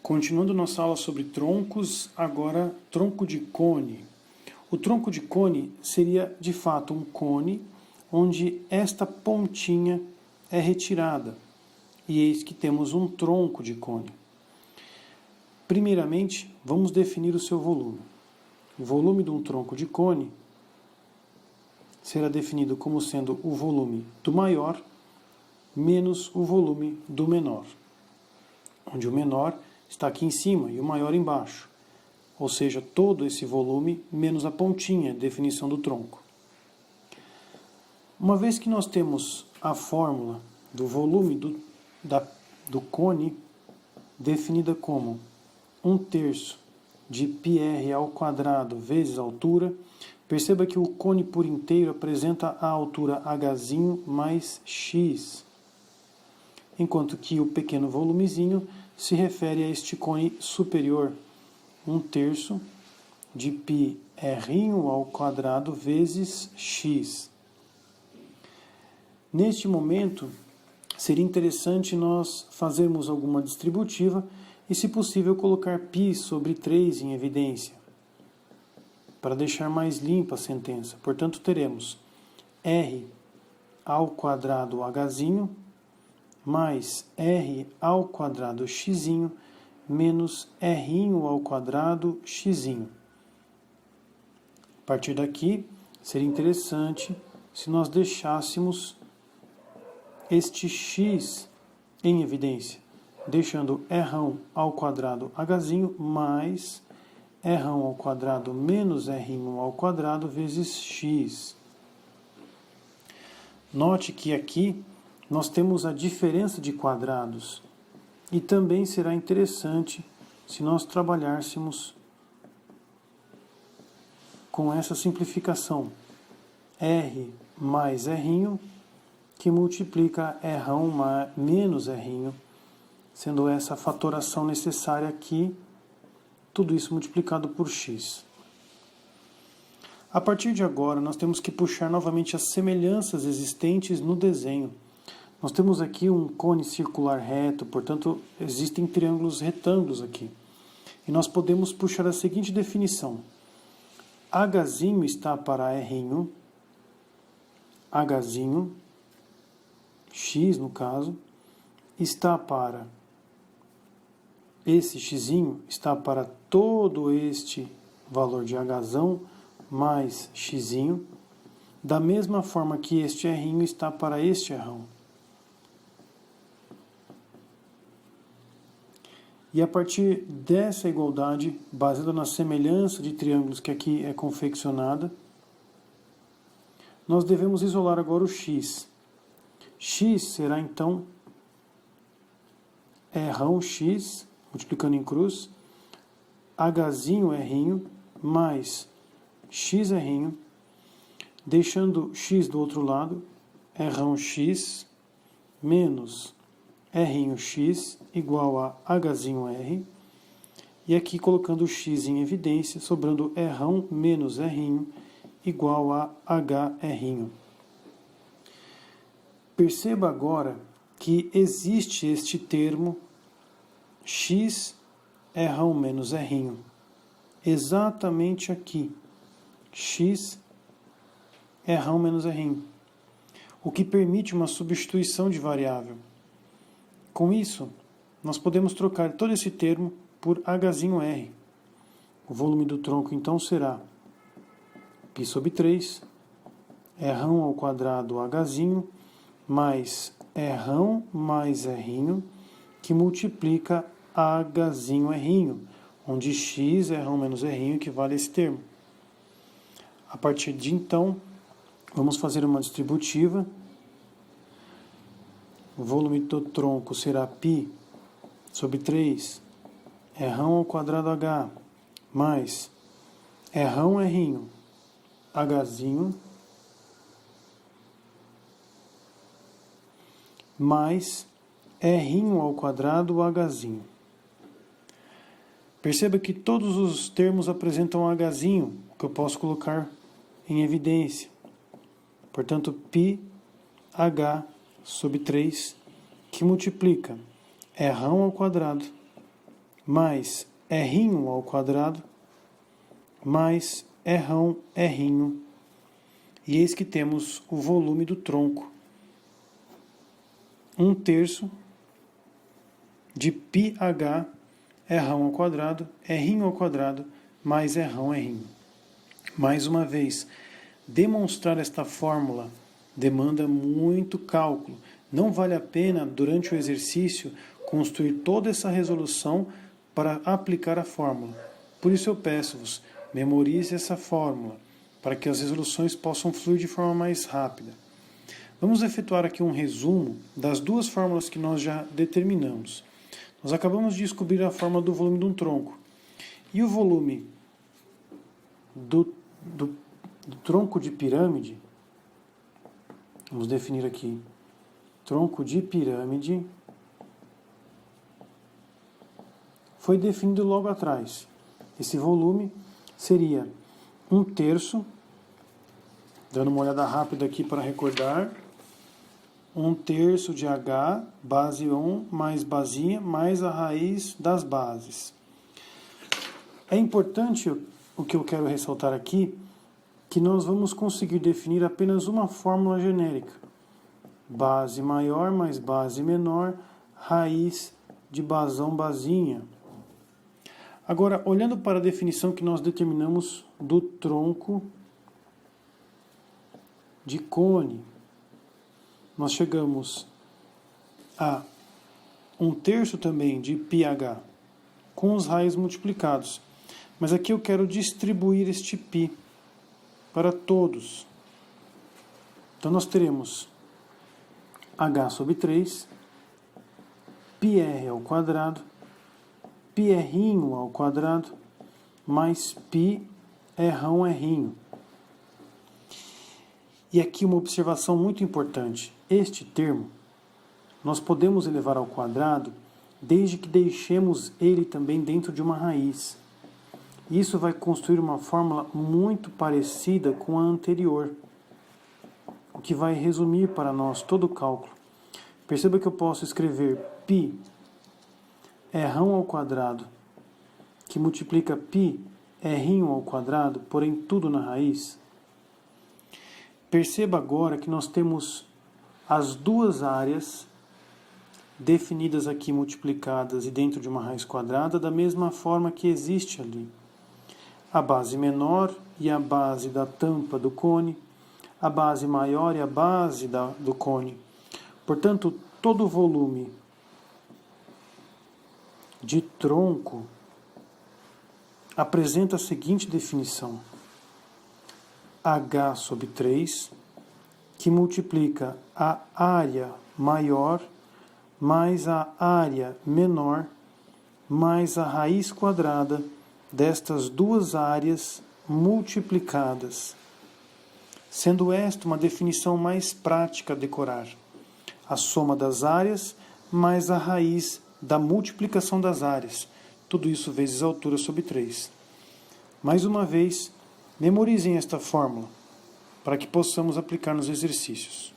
Continuando nossa aula sobre troncos, agora tronco de cone. O tronco de cone seria de fato um cone onde esta pontinha é retirada. E eis que temos um tronco de cone. Primeiramente, vamos definir o seu volume. O volume de um tronco de cone será definido como sendo o volume do maior menos o volume do menor, onde o menor está aqui em cima e o maior embaixo, ou seja, todo esse volume menos a pontinha, definição do tronco. Uma vez que nós temos a fórmula do volume do cone definida como 1/3 de πr ao quadrado vezes a altura, perceba que o cone por inteiro apresenta a altura h mais x, enquanto que o pequeno volumezinho se refere a este cone superior, 1/3 de πr ao quadrado vezes x. Neste momento, seria interessante nós fazermos alguma distributiva e, se possível, colocar π sobre 3 em evidência, para deixar mais limpa a sentença. Portanto, teremos r ao quadrado h mais r ao quadrado x menos r ao quadrado x. A partir daqui, seria interessante se nós deixássemos este x em evidência, deixando r ao quadrado h mais r ao quadrado menos r ao quadrado vezes x. Note que aqui nós temos a diferença de quadrados e também será interessante se nós trabalhássemos com essa simplificação. R mais R que multiplica R menos R, sendo essa a fatoração necessária aqui, tudo isso multiplicado por x. A partir de agora, nós temos que puxar novamente as semelhanças existentes no desenho. Nós temos aqui um cone circular reto, portanto, existem triângulos retângulos aqui. E nós podemos puxar a seguinte definição. H está para R1, H, x no caso, está para esse x, está para todo este valor de H mais x, da mesma forma que este R está para este R. E a partir dessa igualdade, baseada na semelhança de triângulos que aqui é confeccionada, nós devemos isolar agora o x. X será então Rx, multiplicando em cruz, H'R mais XR, deixando x do outro lado, Rx menos Rx igual a H'R, e aqui colocando o x em evidência, sobrando R menos R igual a HR. Perceba agora que existe este termo x R menos R, exatamente aqui, x R menos R, o que permite uma substituição de variável. Com isso, nós podemos trocar todo esse termo por H'R. O volume do tronco, então, será π sobre 3, R ao quadrado H, mais R mais R, que multiplica H'R, onde x, R menos R, equivale a esse termo. A partir de então, vamos fazer uma distributiva. O volume do tronco será π sobre 3, R ao quadrado H, mais R, H, mais R ao quadrado H. Perceba que todos os termos apresentam H, que eu posso colocar em evidência. Portanto, π H sobre 3, que multiplica R ao quadrado mais R1 ao quadrado, mais Rão, Rinho. E eis que temos o volume do tronco. 1/3 de πh Rão ao quadrado, Rinho ao quadrado, mais Rão, Rinho. Mais uma vez, demonstrar esta fórmula demanda muito cálculo. Não vale a pena, durante o exercício, construir toda essa resolução para aplicar a fórmula. Por isso eu peço-vos, memorize essa fórmula, para que as resoluções possam fluir de forma mais rápida. Vamos efetuar aqui um resumo das duas fórmulas que nós já determinamos. Nós acabamos de descobrir a fórmula do volume de um tronco. E o volume do tronco de pirâmide, vamos definir aqui, tronco de pirâmide, foi definido logo atrás. Esse volume seria 1/3, dando uma olhada rápida aqui para recordar, 1/3 de H, base 1, mais basinha, mais a raiz das bases. É importante o que eu quero ressaltar aqui, que nós vamos conseguir definir apenas uma fórmula genérica. Base maior mais base menor, raiz de basão, basinha. Agora, olhando para a definição que nós determinamos do tronco de cone, nós chegamos a 1/3 também de πh, com os raios multiplicados. Mas aqui eu quero distribuir este π para todos. Então nós teremos h/3, πr ao quadrado, πr ao quadrado, mais π Rão, Rinho. E aqui uma observação muito importante. Este termo nós podemos elevar ao quadrado desde que deixemos ele também dentro de uma raiz. Isso vai construir uma fórmula muito parecida com a anterior, o que vai resumir para nós todo o cálculo. Perceba que eu posso escrever π Rão ao quadrado, que multiplica π Rinho ao quadrado, porém tudo na raiz. Perceba agora que nós temos as duas áreas definidas aqui, multiplicadas e dentro de uma raiz quadrada, da mesma forma que existe ali. A base menor e a base da tampa do cone, a base maior e a base do cone. Portanto, todo o volume de tronco apresenta a seguinte definição: H/3, que multiplica a área maior mais a área menor mais a raiz quadrada destas duas áreas multiplicadas, sendo esta uma definição mais prática a decorar. A soma das áreas mais a raiz da multiplicação das áreas, tudo isso vezes a altura sobre 3. Mais uma vez, memorizem esta fórmula, para que possamos aplicar nos exercícios.